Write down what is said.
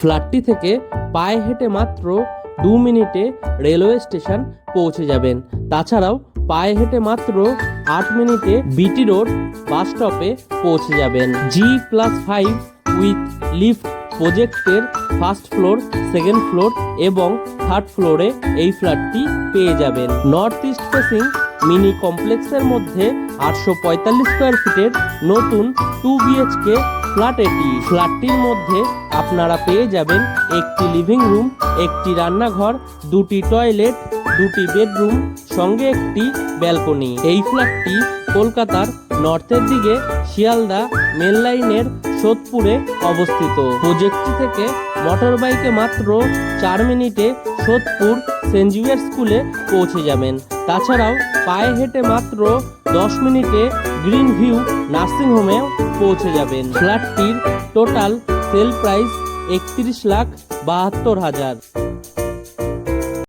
ফ্ল্যাটটি থেকে পায়ে হেঁটে মাত্র 2 মিনিটে রেলওয়ে স্টেশন পৌঁছে যাবেন। তাছাড়াও পায়ে হেঁটে মাত্র 8 মিনিটে বিটি রোড বাস স্টপে পৌঁছে যাবেন। G+5 উইথ লিফট প্রজেক্টের ফার্স্ট ফ্লোর, সেকেন্ড ফ্লোর এবং থার্ড ফ্লোরে এই ফ্ল্যাটটি পেয়ে যাবেন। নর্থ ইস্ট ফেসিং মিনি কমপ্লেক্সের মধ্যে 845 স্কোয়ার ফিটের নতুন 2 BHK ফ্ল্যাট এটি। ফ্ল্যাটটির মধ্যে আপনারা পেয়ে যাবেন একটি লিভিং রুম, একটি রান্নাঘর, 2টি টয়লেট, 2টি বেডরুম, সঙ্গে একটি ব্যালকনি। এই ফ্ল্যাটটি কলকাতার নর্থের দিকে শিয়ালদা মেন লাইনের সোদপুরে অবস্থিত। প্রজেক্টটি থেকে মোটর বাইকে মাত্র 4 মিনিটে সোদপুর সেন্ট জেভিয়ার স্কুলে পৌঁছে যাবেন। তাছাড়াও পায়ে হেঁটে মাত্র 10 মিনিটে গ্রিন ভিউ নার্সিংহোমেও পৌঁছে যাবেন। ফ্ল্যাটটির টোটাল সেল প্রাইস 31,72,000।